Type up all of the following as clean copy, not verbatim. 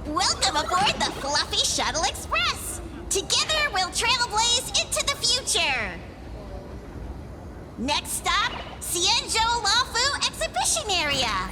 Welcome aboard the Fluffy Shuttle Express! Together, we'll trailblaze into the future! Next stop, Cienjo Lafu Exhibition Area!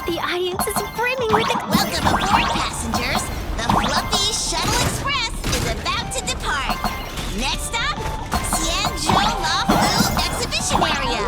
The audience is brimming with Welcome aboard, passengers! The Fluffy Shuttle Express is about to depart. Next stop, Cienjo Lafu Exhibition Area.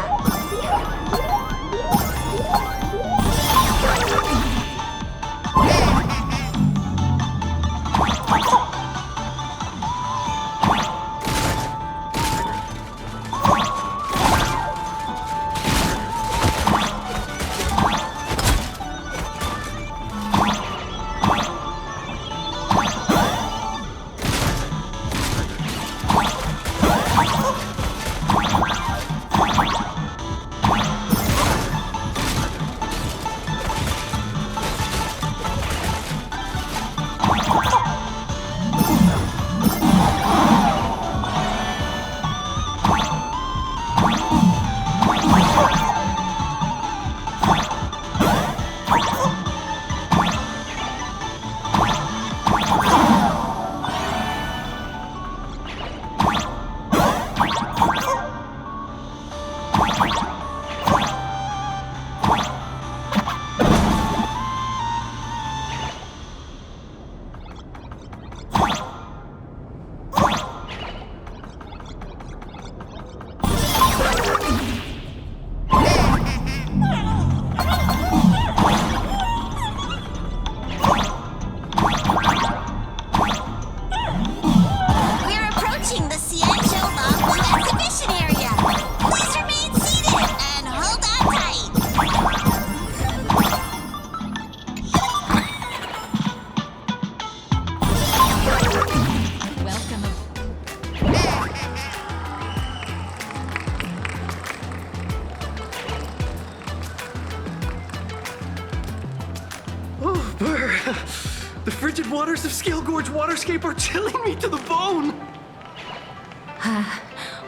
The frigid waters of Scale Gorge Waterscape are chilling me to the bone!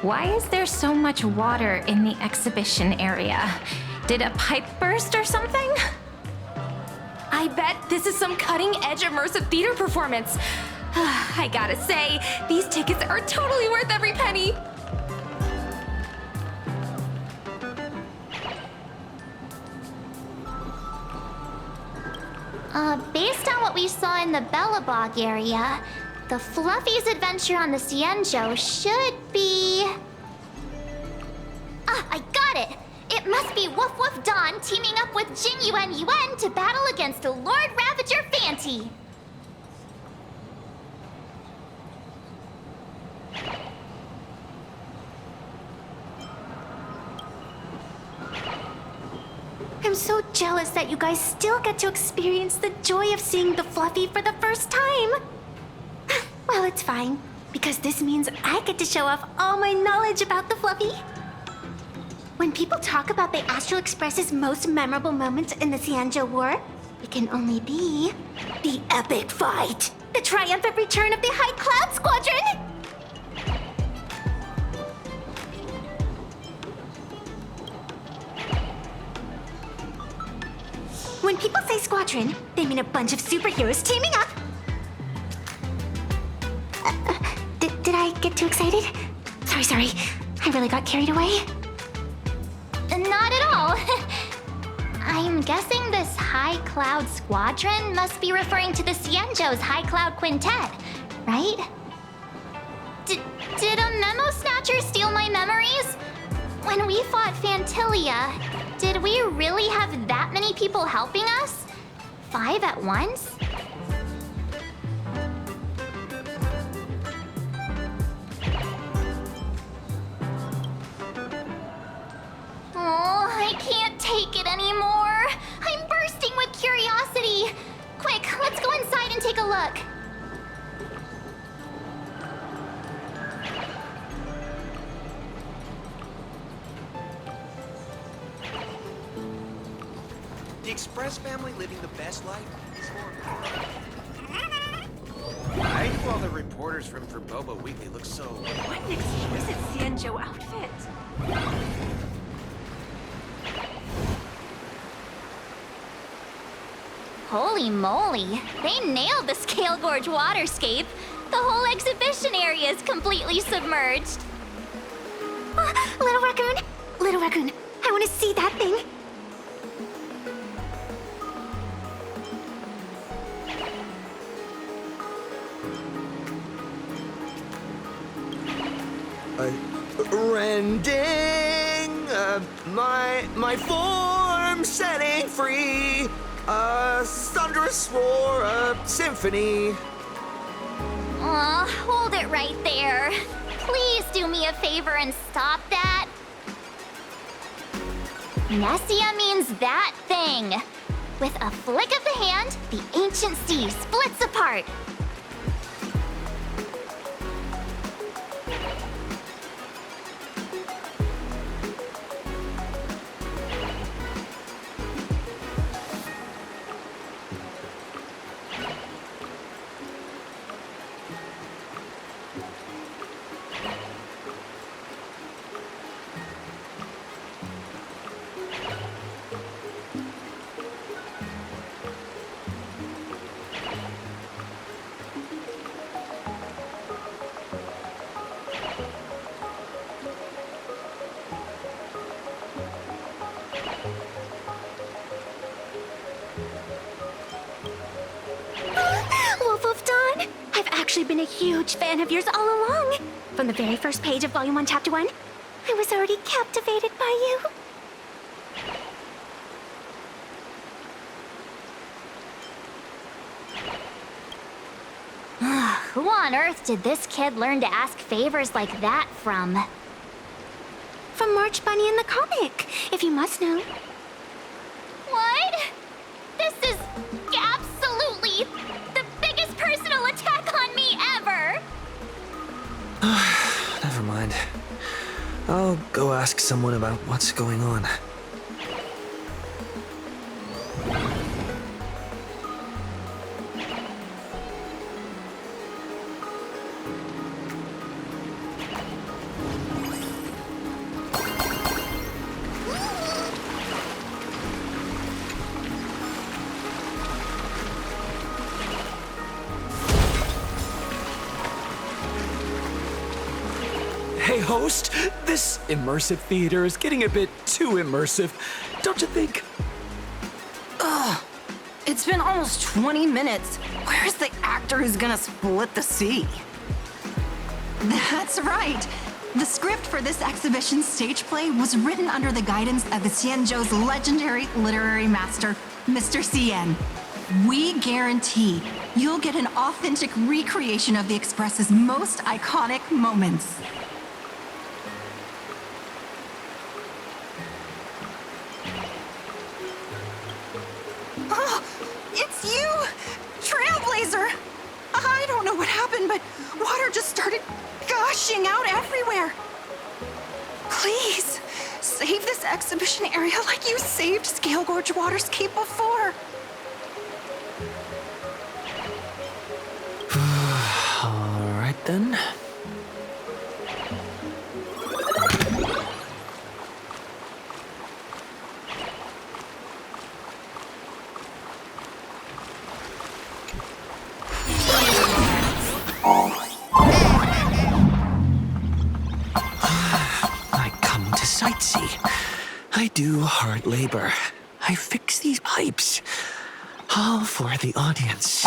Why is there so much water in the exhibition area? Did a pipe burst or something? I bet this is some cutting-edge immersive theater performance. I gotta say, these tickets are totally worth every penny. Based on what we saw in the Bellabog area, the Fluffy's adventure on the Cienjo should be... Ah, I got it! It must be Woof Woof Dawn teaming up with Jing Yuan Yuan to battle against Lord Ravager Fanty. I'm so jealous that you guys still get to experience the joy of seeing the Fluffy for the first time. Well, it's fine, because this means I get to show off all my knowledge about the Fluffy. When people talk about the Astral Express's most memorable moments in the Cienjo War, it can only be the epic fight, the triumphant return of the High Cloud Squadron! When people say squadron, they mean a bunch of superheroes teaming up. Did I get too excited? Sorry. I really got carried away. Not at all. I'm guessing this High Cloud Squadron must be referring to the Cienjo's High Cloud Quintet, right? Did a memo snatcher steal my memories? When we fought Fantilia, did we really have that many people helping us? 5 at once? take it anymore. I'm bursting with curiosity. Quick, let's go inside and take a look. The Express family living the best life is more. Why do all the reporters from Boba Weekly look so... What an exquisite Xianzhou outfit. Holy moly, they nailed the Scale Gorge waterscape. The whole exhibition area is completely submerged. Little raccoon, I want to see that thing. Rending my form setting free, a thunderous roar, a symphony. Aw, hold it right there. Please do me a favor and stop that. Nessia means that thing. With a flick of the hand, the ancient sea splits apart. Wolf of Dawn! I've actually been a huge fan of yours all along. From the very first page of Volume 1, Chapter 1, I was already captivated by you. Who on earth did this kid learn to ask favors like that from? From March Bunny in the comic, if you must know. What? This is absolutely the biggest personal attack on me ever! Never mind. I'll go ask someone about what's going on. Hey, host, this immersive theater is getting a bit too immersive, don't you think? It's been almost 20 minutes. Where's the actor who's gonna split the sea? That's right. The script for this exhibition stage play was written under the guidance of the Xianzhou's legendary literary master, Mr. Xian. We guarantee you'll get an authentic recreation of the Express's most iconic moments. Oh, it's you! Trailblazer! I don't know what happened, but water just started gushing out everywhere. Please, save this exhibition area like you saved Scale Gorge Waterscape before. All right then. I come to sightsee. I do hard labor. I fix these pipes. All for the audience.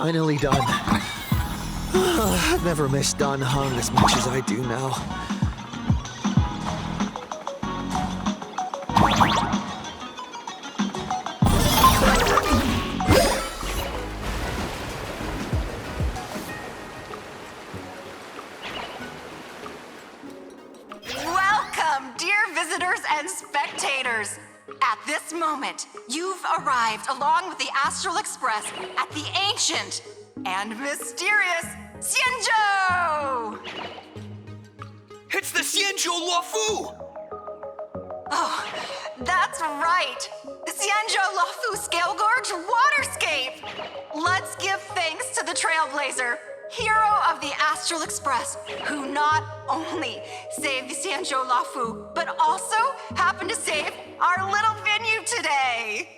Finally done. I've never missed Dan Hung as much as I do now. Welcome, dear visitors and spectators. At this moment, you've arrived along with the Astral Express at the ancient and mysterious Xianzhou! It's the Xianzhou Luofu! Oh, that's right! The Xianzhou Luofu Scale Gorge Waterscape! Let's give thanks to the Trailblazer, hero of the Astral Express, who not only saved the Xianzhou Luofu, but also happened to save our little venue today!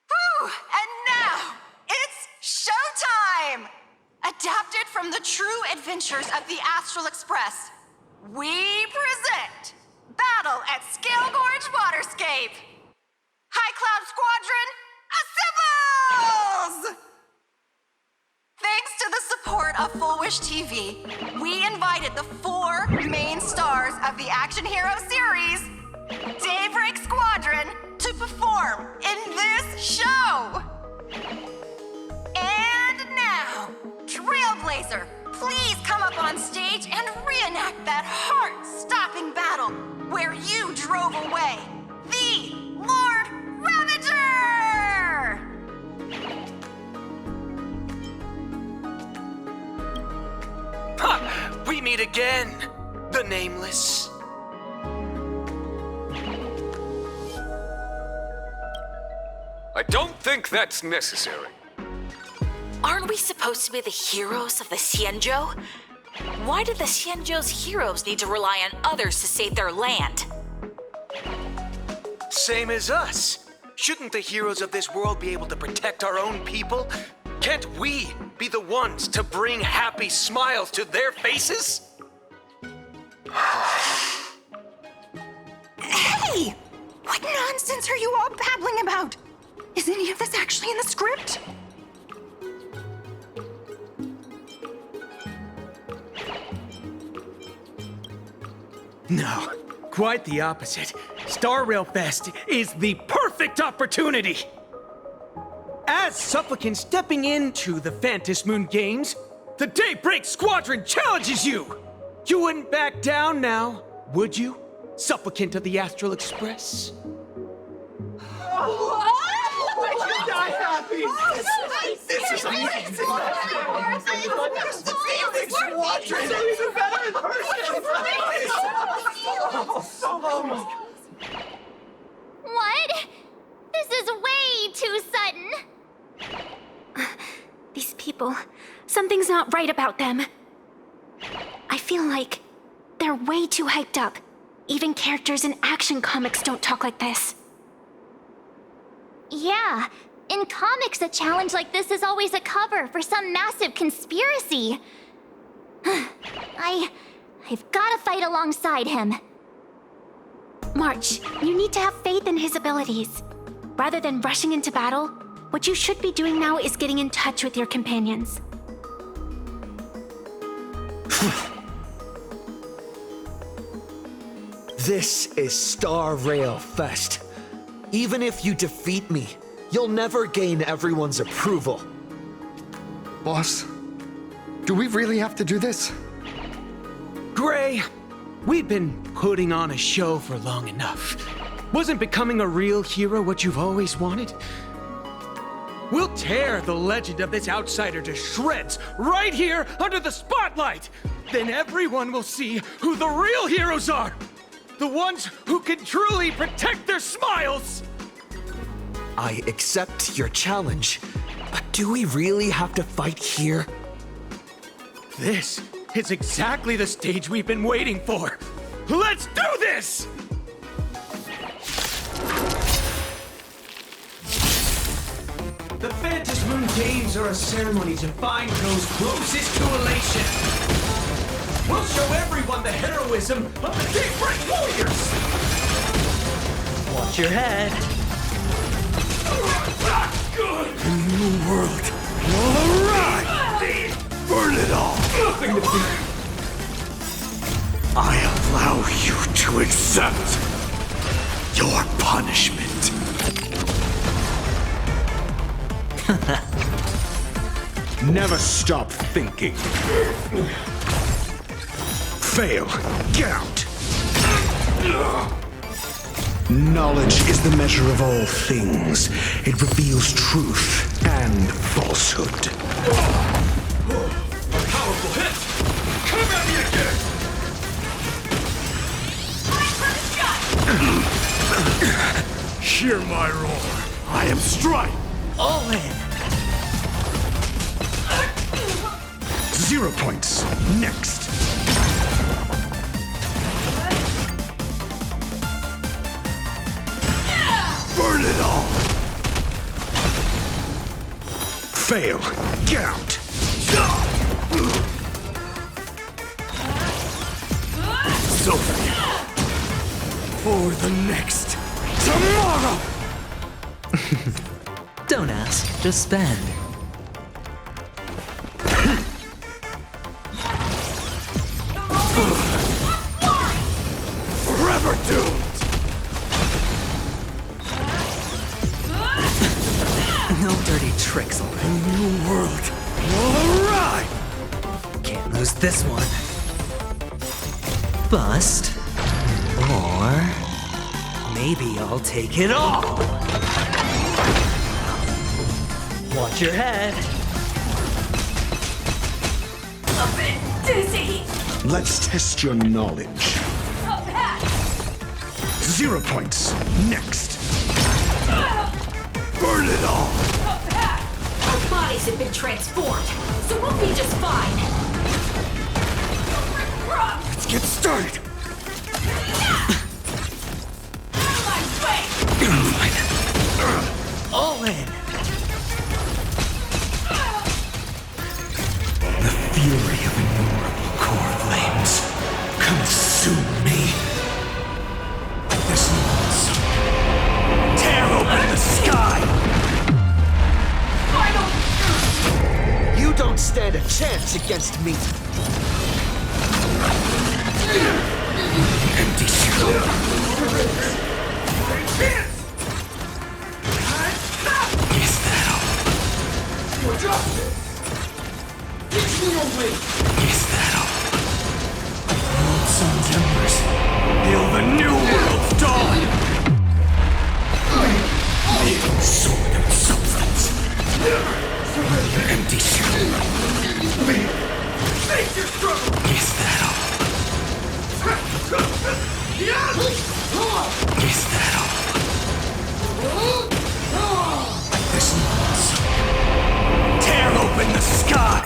Whew! And now, it's showtime! Adapted from the true adventures of the Astral Express, we present Battle at Scale Gorge Waterscape! High Cloud Squadron, assembles! Thanks to the support of Full Wish TV, we invited the 4 main stars of the action hero series, Daybreak Squadron, to perform in this show! And now, Trailblazer, please come up on stage and reenact that heart-stopping battle where you drove away the Lord Ravager! Ha! We meet again, the Nameless. I don't think that's necessary. Aren't we supposed to be the heroes of the Xianzhou? Why do the Xianzhou's heroes need to rely on others to save their land? Same as us. Shouldn't the heroes of this world be able to protect our own people? Can't we be the ones to bring happy smiles to their faces? Hey! What nonsense are you all babbling about? Is any of this actually in the script? No, quite the opposite. Star Rail Fest is the perfect opportunity! As supplicants stepping into the Phantom Moon Games, the Daybreak Squadron challenges you! You wouldn't back down now, would you, supplicant of the Astral Express? This is amazing! The Squadron is even better in person! What? This is way too sudden. These people, something's not right about them. I feel like they're way too hyped up. Even characters in action comics don't talk like this. Yeah, in comics, a challenge like this is always a cover for some massive conspiracy. I've gotta fight alongside him. March, you need to have faith in his abilities. Rather than rushing into battle, what you should be doing now is getting in touch with your companions. This is Star Rail Fest. Even if you defeat me, you'll never gain everyone's approval. Boss, do we really have to do this? Gray, we've been putting on a show for long enough. Wasn't becoming a real hero what you've always wanted? We'll tear the legend of this outsider to shreds right here under the spotlight! Then everyone will see who the real heroes are! The ones who can truly protect their smiles! I accept your challenge, but do we really have to fight here? This is exactly the stage we've been waiting for! Let's do this! The Phantom Moon Games are a ceremony to find those closest to elation. We'll show everyone the heroism of the Daybreak Warriors! Watch your head. A new world. All right! Burn it all! Nothing to fear! I allow you to accept your punishment. Never stop thinking. Fail. Get out. Knowledge is the measure of all things. It reveals truth and falsehood. Powerful hit! Come at me again! Hear my roar. I am Stripe. All in! 0 points. Next. Burn it all. Fail. Get out. Sophie. For the next tomorrow. Don't ask, just spend. Forever doomed. No dirty tricks, all right? A new world. All right. Can't lose this one. Bust. Or maybe I'll take it all. Watch your head. A bit dizzy. Let's test your knowledge. 0 points. Next. Burn it all! Our bodies have been transformed, so we'll be just fine. Let's get started! All in! The fury of innumerable core flames consume me. This means tear open the sky! You don't stand a chance against me! Empty shell. Is that all? Is that all? World Sun's embers hail the new world's dawn! Sword of substance. Empty shell. Is that all? Is that all? This means tear open the sky!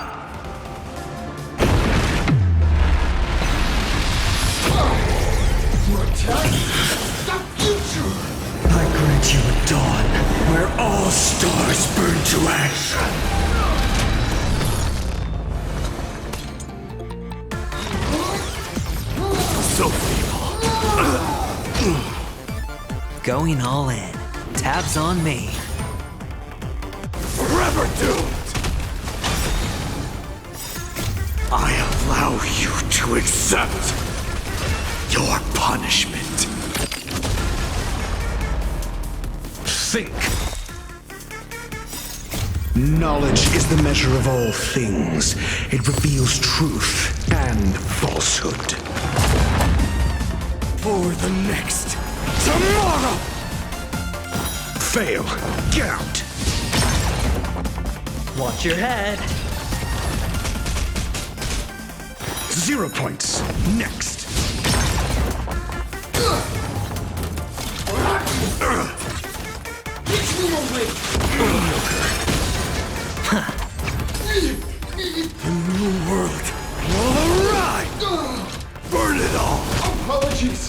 I grant you a dawn where all stars burn to ash. So feeble. Going all in. Tabs on me. Forever doomed. I allow you to accept your punishment. Think. Knowledge is the measure of all things. It reveals truth and falsehood. For the next tomorrow! Fail. Get out. Watch your head. 0 points. Next. A new world will arrive! Burn it all! Apologies!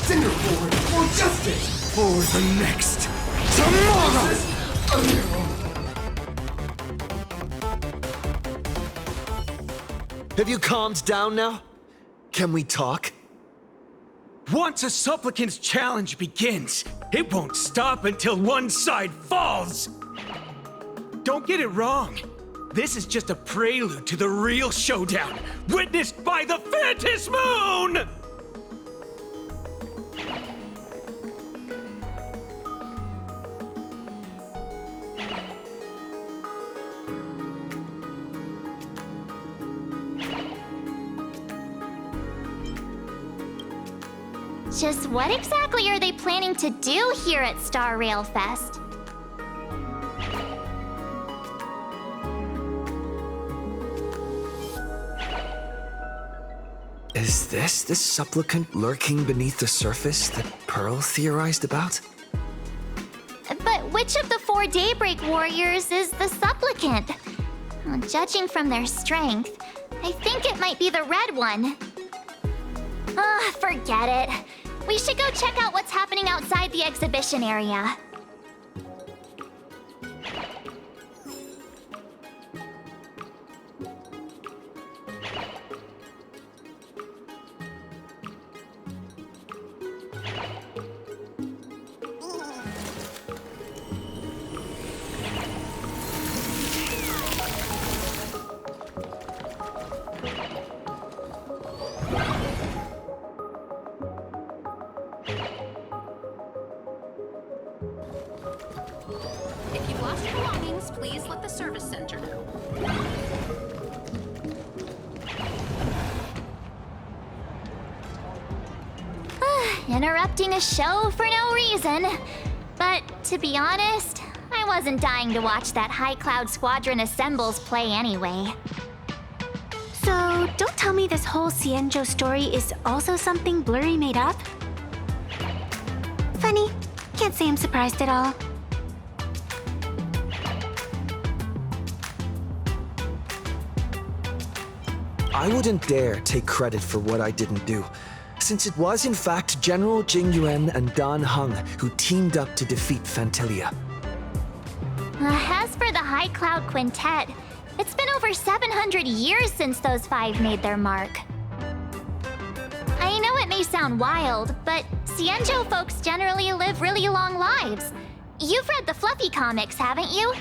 Finger forward for justice! For the next tomorrow! Have you calmed down now? Can we talk? Once a supplicant's challenge begins, it won't stop until one side falls! Don't get it wrong. This is just a prelude to the real showdown, witnessed by the Phantom Moon! Just what exactly are they planning to do here at Star Rail Fest? Is this the supplicant lurking beneath the surface that Pearl theorized about? But which of the 4 Daybreak Warriors is the supplicant? Well, judging from their strength, I think it might be the red one. Ah, forget it. We should go check out what's happening outside the exhibition area. If you've lost your belongings, please let the service center know. Interrupting a show for no reason. But to be honest, I wasn't dying to watch that High Cloud Squadron Assembles play anyway. So, don't tell me this whole Xianzhou story is also something Blurry made up? Funny. Can't say I'm surprised at all. I wouldn't dare take credit for what I didn't do, since it was in fact General Jing Yuan and Dan Heng who teamed up to defeat Fantilia. As for the High Cloud Quintet, it's been over 700 years since those five made their mark. I know it may sound wild, but Xianzhou folks generally live really long lives. You've read the Fluffy comics, haven't you?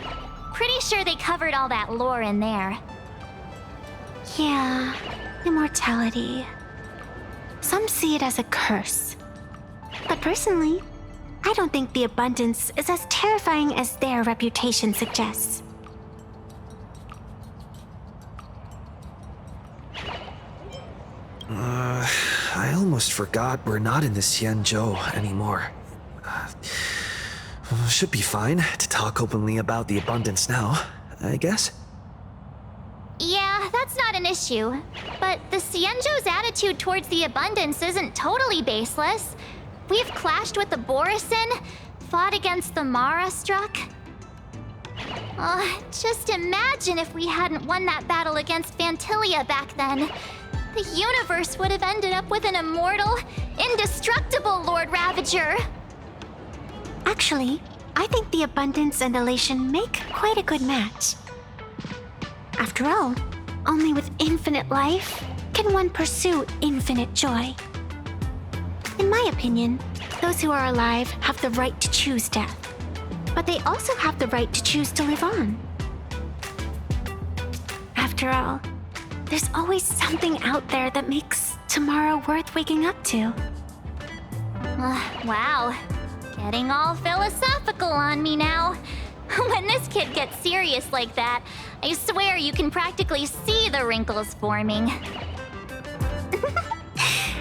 Pretty sure they covered all that lore in there. Yeah, immortality. Some see it as a curse. But personally, I don't think the abundance is as terrifying as their reputation suggests. I almost forgot we're not in the Xianzhou anymore. Should be fine to talk openly about the abundance now, I guess. Yeah, that's not an issue. But the Xianzhou's attitude towards the abundance isn't totally baseless. We've clashed with the Borisin, fought against the Mara struck. Just imagine if we hadn't won that battle against Fantilia back then. The universe would have ended up with an immortal, indestructible Lord Ravager. Actually, I think the abundance and elation make quite a good match. After all, only with infinite life can one pursue infinite joy. In my opinion, those who are alive have the right to choose death, but they also have the right to choose to live on. After all, there's always something out there that makes tomorrow worth waking up to. Wow, getting all philosophical on me now. When this kid gets serious like that, I swear you can practically see the wrinkles forming.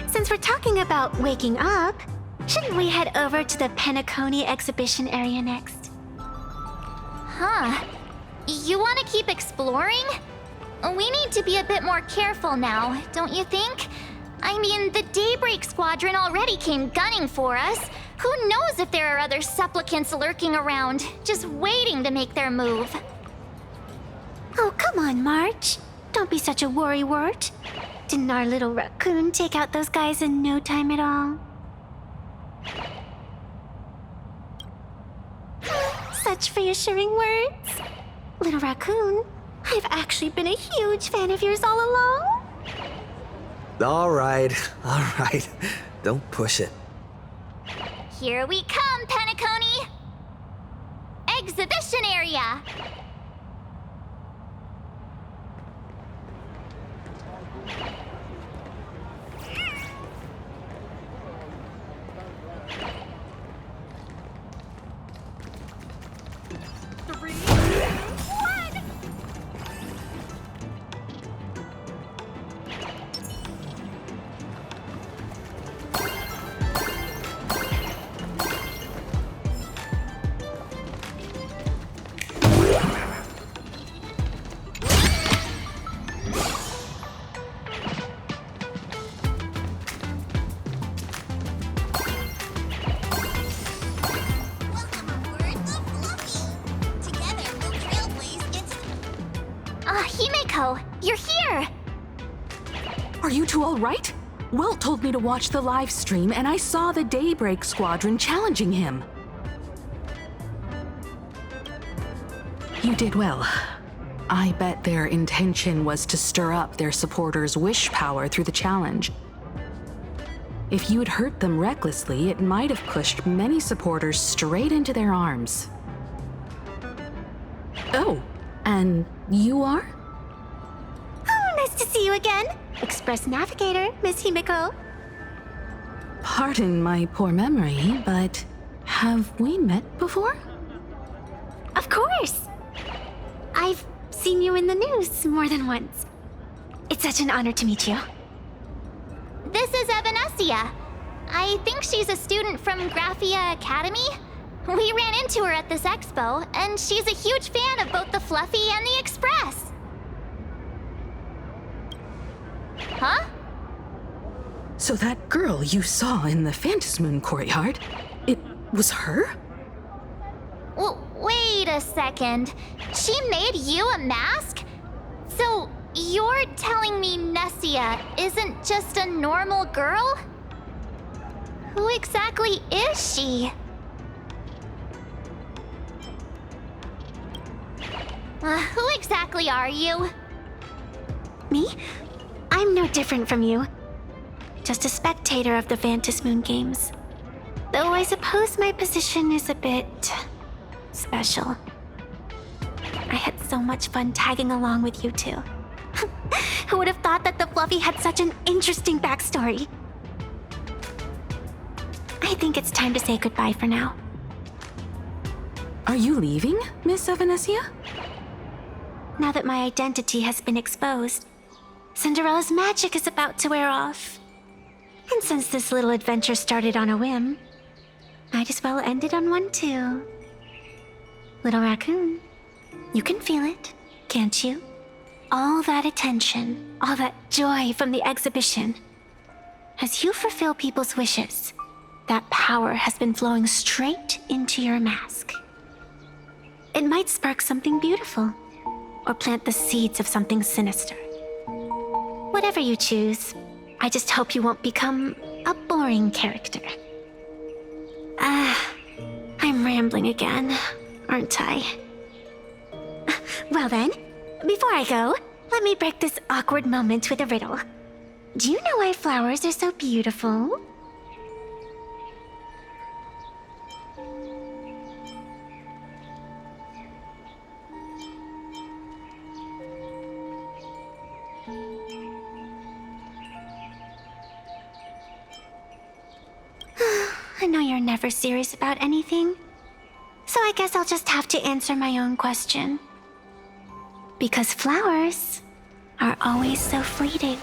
Since we're talking about waking up, shouldn't we head over to the Penacony exhibition area next? Huh. You want to keep exploring? We need to be a bit more careful now, don't you think? I mean, the Daybreak Squadron already came gunning for us. Who knows if there are other supplicants lurking around, just waiting to make their move. Oh, come on, March. Don't be such a worrywart. Didn't our little raccoon take out those guys in no time at all? Such reassuring words. Little raccoon, I've actually been a huge fan of yours all along. All right. Don't push it. Here we come, Penacony! Exhibition area! Himeko, you're here! Are you two all right? Wilt told me to watch the live stream, and I saw the Daybreak Squadron challenging him. You did well. I bet their intention was to stir up their supporters' wish power through the challenge. If you'd hurt them recklessly, it might have pushed many supporters straight into their arms. Oh, and you are? Oh, nice to see you again. Express Navigator, Miss Himeko. Pardon my poor memory, but have we met before? Of course. I've seen you in the news more than once. It's such an honor to meet you. This is Evanescia. I think she's a student from Graphia Academy. We ran into her at this expo, and she's a huge fan of both the Fluffy and the Express. So that girl you saw in the Phantasmoon courtyard, it was her? Wait a second. She made you a mask? So you're telling me Nessia isn't just a normal girl? Who exactly is she? Who exactly are you? Me? I'm no different from you. Just a spectator of the Phantasmoon games. Though I suppose my position is a bit special. I had so much fun tagging along with you two. Who would have thought that the Fluffy had such an interesting backstory? I think it's time to say goodbye for now. Are you leaving, Miss Evanescia? Now that my identity has been exposed, Cinderella's magic is about to wear off. And since this little adventure started on a whim, might as well end it on one too. Little raccoon, you can feel it, can't you? All that attention, all that joy from the exhibition. As you fulfill people's wishes, that power has been flowing straight into your mask. It might spark something beautiful, or plant the seeds of something sinister. Whatever you choose, I just hope you won't become a boring character. I'm rambling again, aren't I? Well then, before I go, let me break this awkward moment with a riddle. Do you know why flowers are so beautiful? I know you're never serious about anything, so I guess I'll just have to answer my own question. Because flowers are always so fleeting.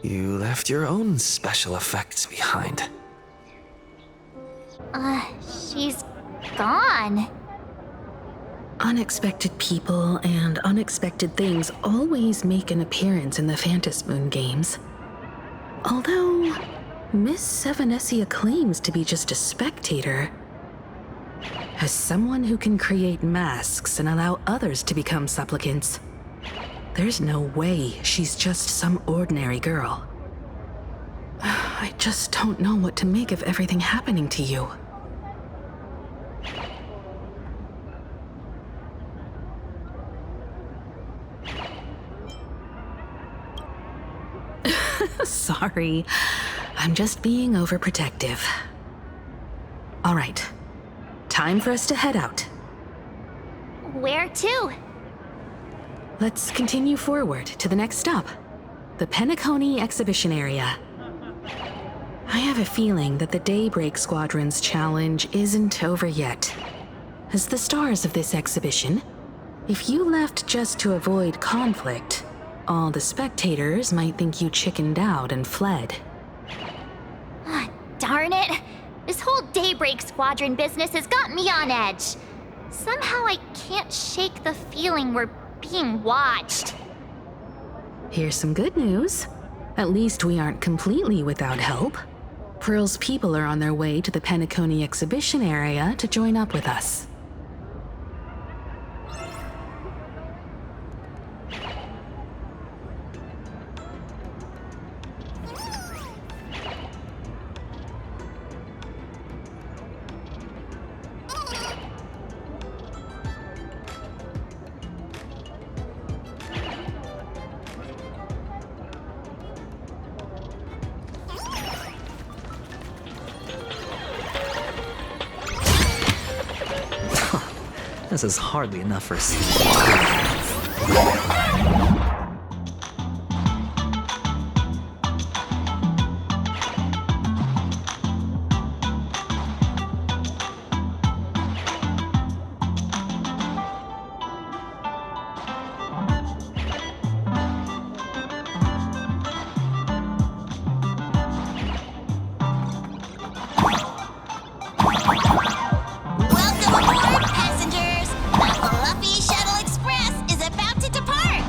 You left your own special effects behind. She's gone. Unexpected people and unexpected things always make an appearance in the Phantasmoon games. Although, Miss Evanescia claims to be just a spectator. As someone who can create masks and allow others to become supplicants, there's no way she's just some ordinary girl. I just don't know what to make of everything happening to you. Sorry, I'm just being overprotective. All right, time for us to head out. Where to? Let's continue forward to the next stop, the Penacony exhibition area. I have a feeling that the Daybreak Squadron's challenge isn't over yet. As the stars of this exhibition, if you left just to avoid conflict, all the spectators might think you chickened out and fled. Darn it! This whole Daybreak Squadron business has got me on edge. Somehow I can't shake the feeling we're being watched. Here's some good news. At least we aren't completely without help. Pearl's people are on their way to the Penacony exhibition area to join up with us. This is hardly enough for a scene. Welcome aboard, passengers! The Fluffy Shuttle Express is about to depart!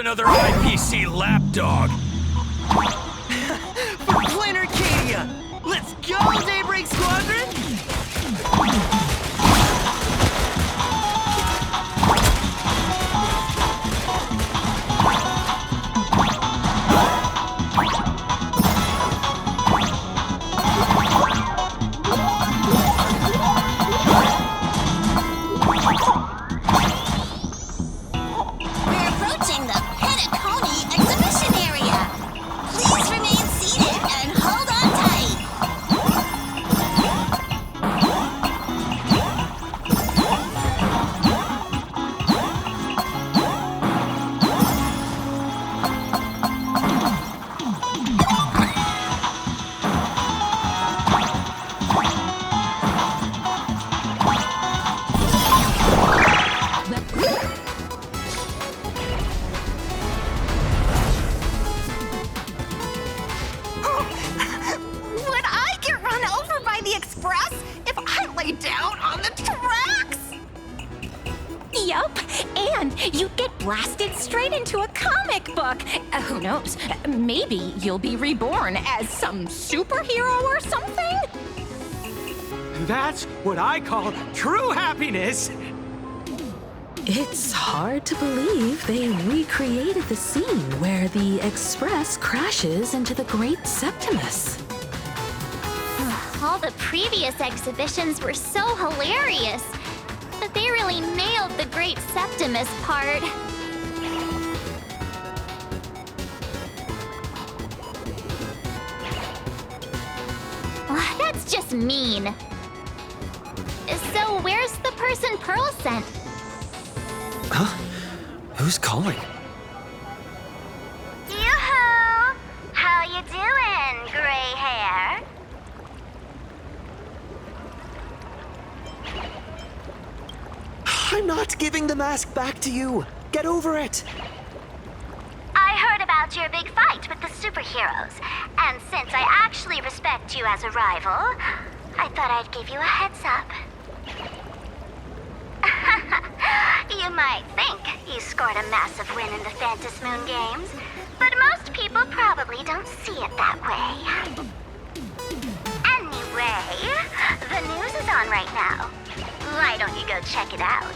another IPC lapdog. For Plain Arcadia! Let's go, Daybreak Squadron! We're approaching the Penacony exhibition area. Please remain seated and hold on tight. Would I get run over by the express if I lay down on the tracks? Yup, and you get blasted straight into a comic book. Who knows? Maybe you'll be reborn as some superhero or something? That's what I call true happiness. It's hard to believe they recreated the scene where the Express crashes into the Great Septimus. All the previous exhibitions were so hilarious, but they really nailed the Great Septimus part. That's just mean. So where's the person Pearl sent? Huh? Who's calling? Yoo-hoo! How you doing, gray hair? I'm not giving the mask back to you. Get over it. I heard about your big fight with the superheroes, and since I actually respect you as a rival, I thought I'd give you a heads up. You might think you scored a massive win in the Phantom Moon games, but most people probably don't see it that way. Anyway, the news is on right now. Why don't you go check it out?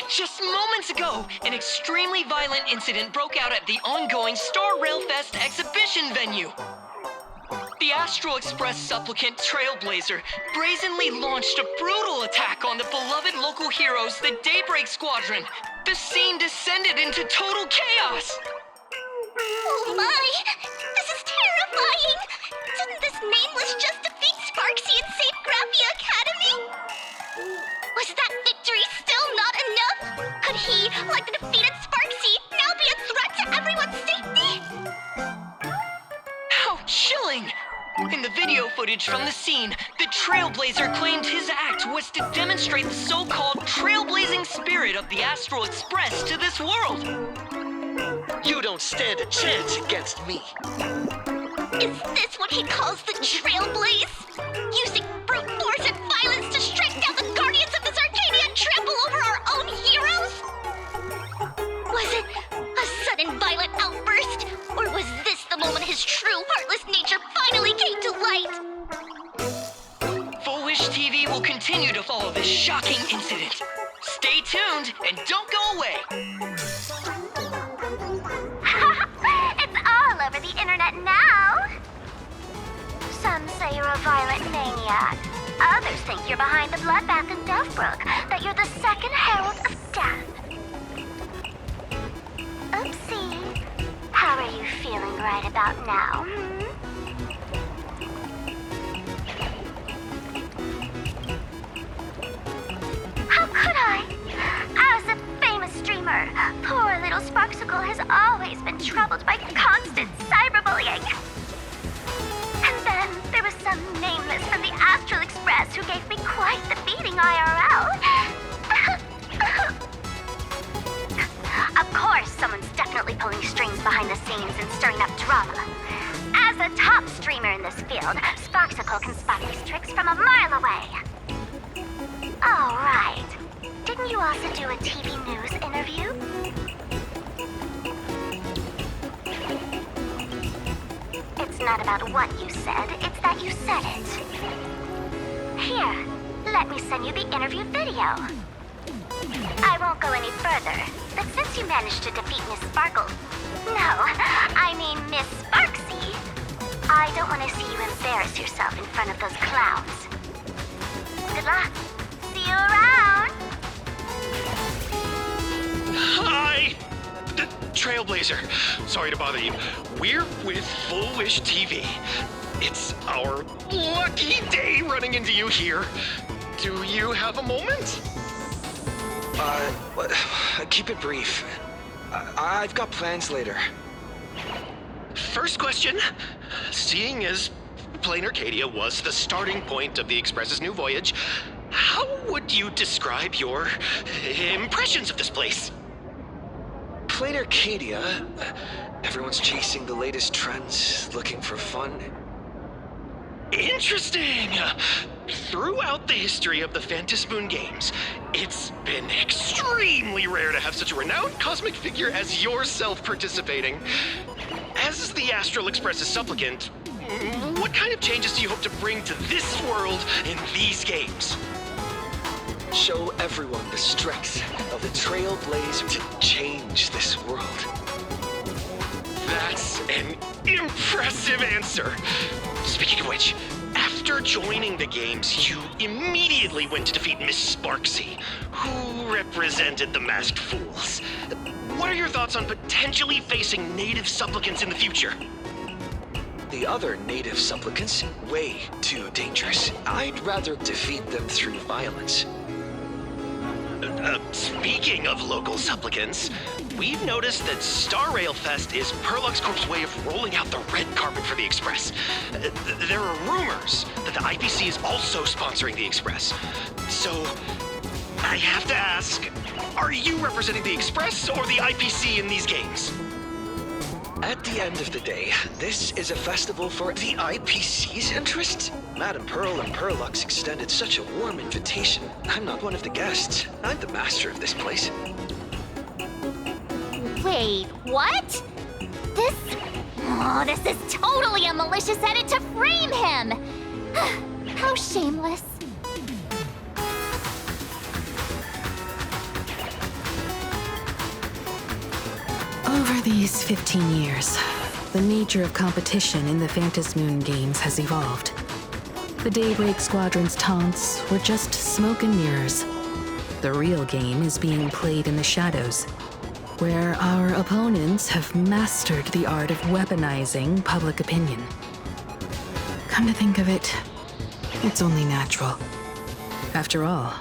Just moments ago, an extremely violent incident broke out at the ongoing Star Railfest exhibition venue. The Astral Express supplicant Trailblazer brazenly launched a brutal attack on the beloved local heroes, the Daybreak Squadron. The scene descended into total chaos. Oh my! This is terrifying! Didn't this nameless just defeat Sparksy and save Graphia Academy? Was that victory still not enough? Could he, like the defeated Sparksy, now be a threat to everyone's safety? How chilling! In the video footage from the scene, the Trailblazer claimed his act was to demonstrate the so-called trailblazing spirit of the Astral Express to this world. You don't stand a chance against me. Is this what he calls the Trailblaze? Using brute force and violence to strike down the guardians of this Arcadia and trample over our own heroes? Was it a sudden violent outburst? Or was this the moment his true heartless nature finally came to light? Full Wish TV will continue to follow this shocking incident. Stay tuned and don't go away. It's all over the internet now. Some say you're a violent maniac. Others think you're behind the bloodbath in Deathbrook, that you're the second herald of death. Oopsie. How are you feeling right about now, How could I? As a famous streamer, poor little Sparksicle has always been troubled by constant cyberbullying. And then there was some nameless from the Astral Express who gave me quite the beating IRL. Of course, someone's definitely pulling strings behind the scenes and stirring up drama. As a top top streamer in this field, Sparksicle can spot these tricks from a mile away. Oh, right. Didn't you also do a TV news interview? It's not about what you said, it's that you said it. Here, let me send you the interview video. I won't go any further, but since you managed to defeat Miss Sparkle... No, I mean Miss Sparksy. I don't want to see you embarrass yourself in front of those clowns. Good luck. See you around. Hi! Trailblazer. Sorry to bother you. We're with Full Wish TV. It's our lucky day running into you here. Do you have a moment? Keep it brief. I've got plans later. First question. Seeing as Plain Arcadia was the starting point of the Express's new voyage, how would you describe your impressions of this place? Plain Arcadia? Everyone's chasing the latest trends, looking for fun. Interesting! Throughout the history of the Phantasmoon games, it's been extremely rare to have such a renowned cosmic figure as yourself participating. As the Astral Express's supplicant, what kind of changes do you hope to bring to this world in these games? Show everyone the strength of the Trailblazer to change this world. That's an impressive answer. Speaking of which, after joining the games, you immediately went to defeat Miss Sparksy, who represented the Masked Fools. What are your thoughts on potentially facing native supplicants in the future? The other native supplicants, way too dangerous. I'd rather defeat them through violence. Speaking of local supplicants, we've noticed that Star Rail Fest is Perlux Corp's way of rolling out the red carpet for the Express. There are rumors that the IPC is also sponsoring the Express. So, I have to ask, are you representing the Express or the IPC in these games? At the end of the day, this is a festival for the IPC's interests. Madame Pearl and Perlux extended such a warm invitation. I'm not one of the guests. I'm the master of this place. Wait, what? This is totally a malicious edit to frame him! How shameless. Over these 15 years, the nature of competition in the Phantasmoon games has evolved. The Daybreak Squadron's taunts were just smoke and mirrors. The real game is being played in the shadows, where our opponents have mastered the art of weaponizing public opinion. Come to think of it, it's only natural. After all,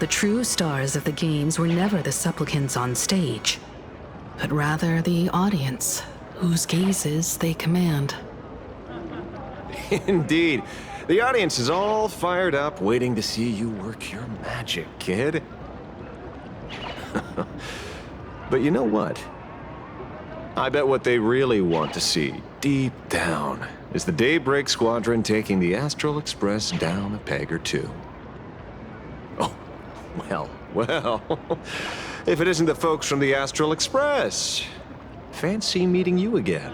the true stars of the games were never the supplicants on stage, but rather the audience, whose gazes they command. Indeed. The audience is all fired up, waiting to see you work your magic, kid. But you know what? I bet what they really want to see, deep down, is the Daybreak Squadron taking the Astral Express down a peg or two. Oh, well. If it isn't the folks from the Astral Express. Fancy meeting you again.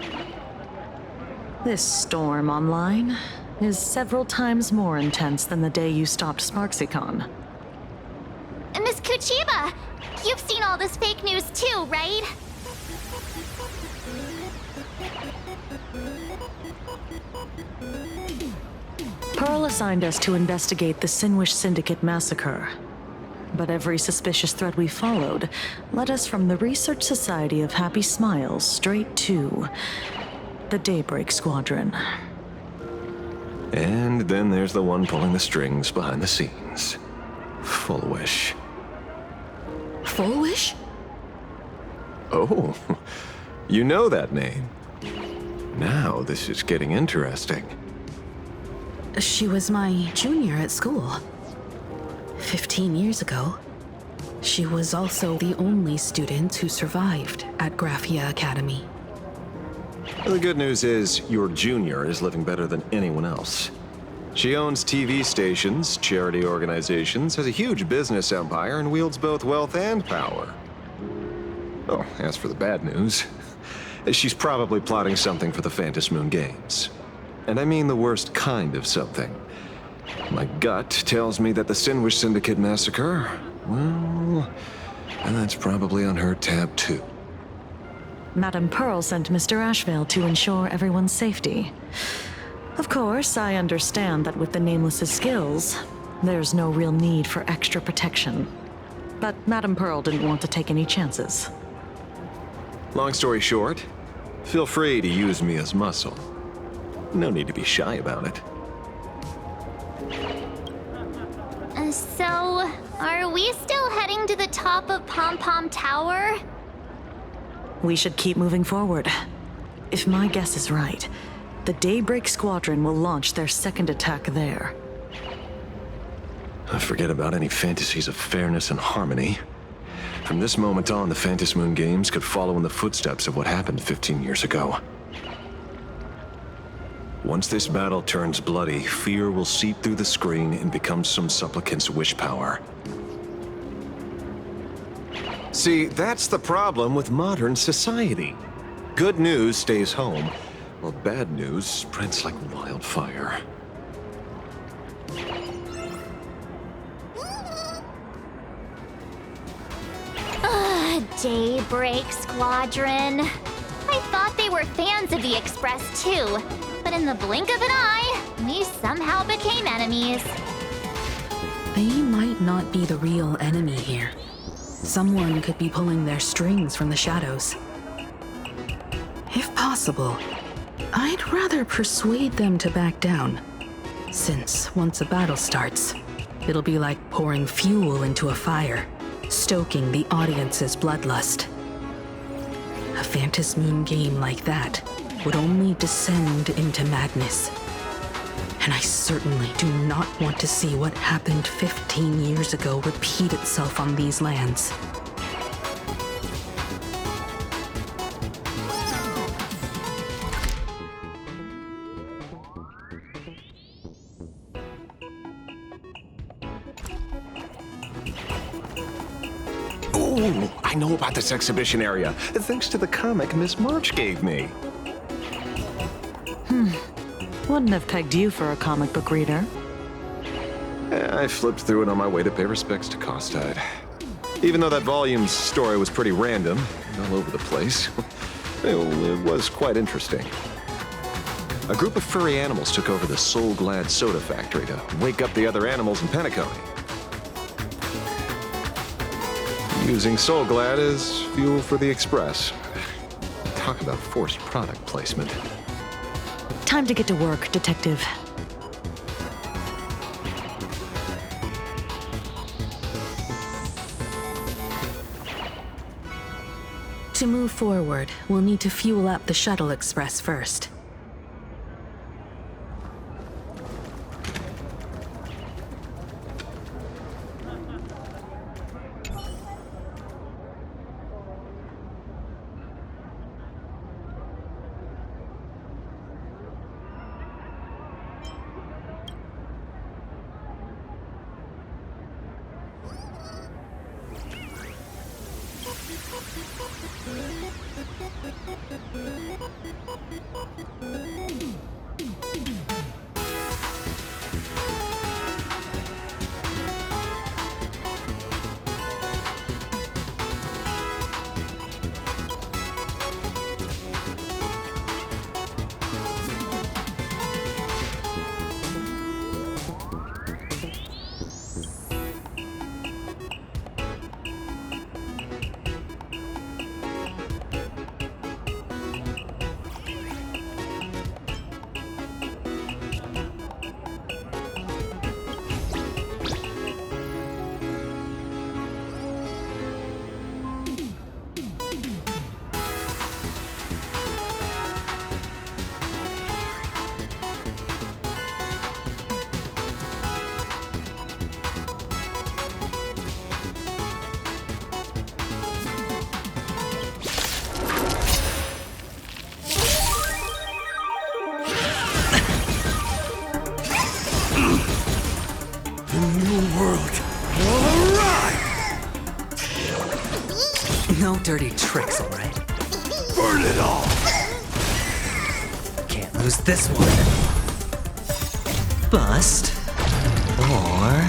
This storm online is several times more intense than the day you stopped SparksyCon. Miss Kuchiba, you've seen all this fake news too, right? Pearl assigned us to investigate the Sinwish Syndicate massacre. But every suspicious thread we followed led us from the Research Society of Happy Smiles straight to the Daybreak Squadron. And then there's the one pulling the strings behind the scenes. Full Wish. Full Wish? Oh, you know that name. Now this is getting interesting. She was my junior at school. 15 years ago, she was also the only student who survived at Graphia Academy. The good news is, your junior is living better than anyone else. She owns TV stations, charity organizations, has a huge business empire, and wields both wealth and power. Oh, as for the bad news, she's probably plotting something for the Phantom Moon Games. And I mean the worst kind of something. My gut tells me that the Sinwish Syndicate massacre, well, that's probably on her tab too. Madame Pearl sent Mr. Ashvale to ensure everyone's safety. Of course, I understand that with the Nameless's skills, there's no real need for extra protection. But Madame Pearl didn't want to take any chances. Long story short, feel free to use me as muscle. No need to be shy about it. So, are we still heading to the top of Pom Pom Tower? We should keep moving forward. If my guess is right, the Daybreak Squadron will launch their second attack there. Forget about any fantasies of fairness and harmony. From this moment on, the Phantom Moon Games could follow in the footsteps of what happened 15 years ago. Once this battle turns bloody, fear will seep through the screen and become some supplicant's wish power. See, that's the problem with modern society. Good news stays home, while bad news spreads like wildfire. Daybreak Squadron. I thought they were fans of the Express too, but in the blink of an eye, we somehow became enemies. They might not be the real enemy here. Someone could be pulling their strings from the shadows. If possible, I'd rather persuade them to back down. Since once a battle starts, it'll be like pouring fuel into a fire, stoking the audience's bloodlust. A Phantom Moon game like that would only descend into madness. And I certainly do not want to see what happened 15 years ago repeat itself on these lands. Ooh, I know about this exhibition area, thanks to the comic Miss March gave me. Wouldn't have pegged you for a comic book reader. I flipped through it on my way to pay respects to Costide. Even though that volume's story was pretty random, all over the place, it was quite interesting. A group of furry animals took over the Soul Glad soda factory to wake up the other animals in Penacony. Using Soul Glad as fuel for the Express. Talk about forced product placement. Time to get to work, Detective. To move forward, we'll need to fuel up the Shuttle Express first. dirty tricks, alright? Burn it all! Can't lose this one. Bust. Or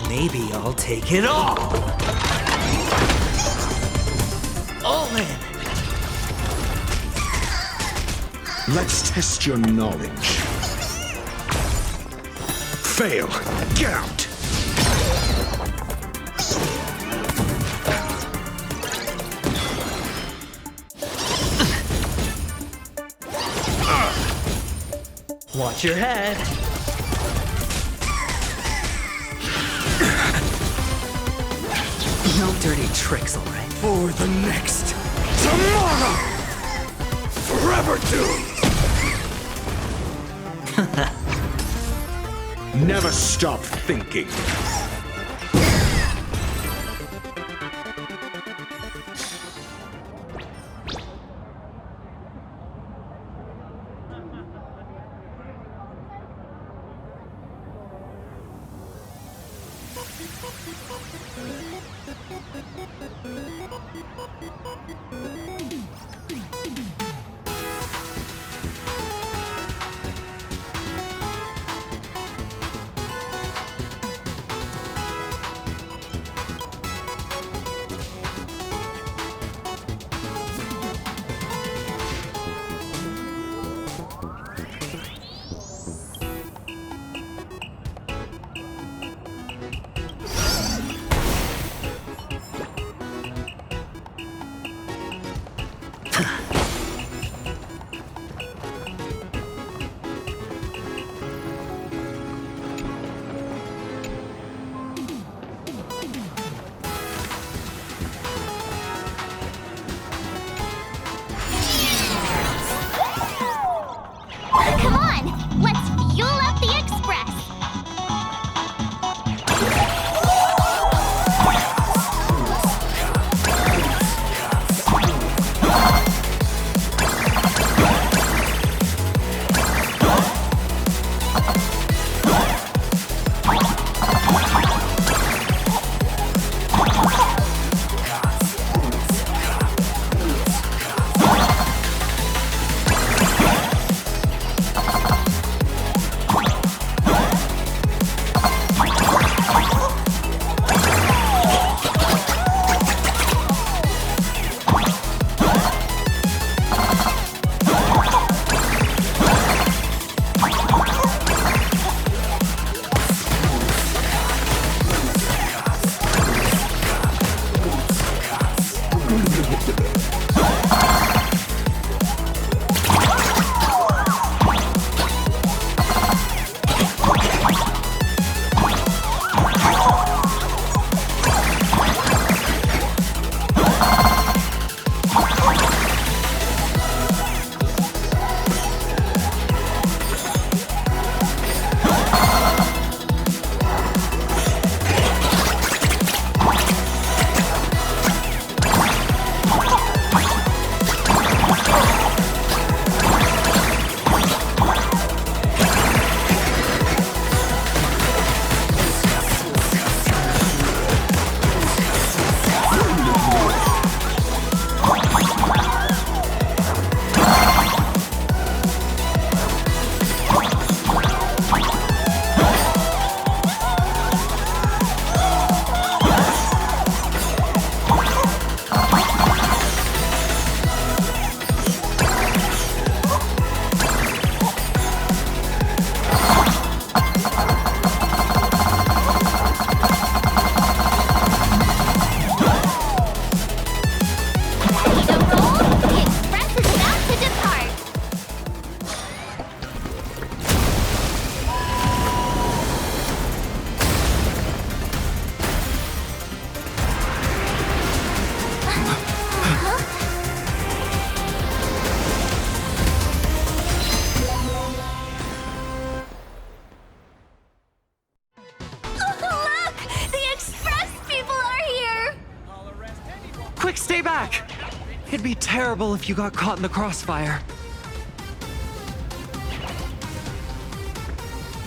maybe I'll take it all. All in. Let's test your knowledge. Fail. Get out. Watch your head. No dirty tricks, alright? For the next tomorrow! Forever doomed! Never stop thinking. Come on, let's fuel up the express. Quick, stay back! It'd be terrible if you got caught in the crossfire.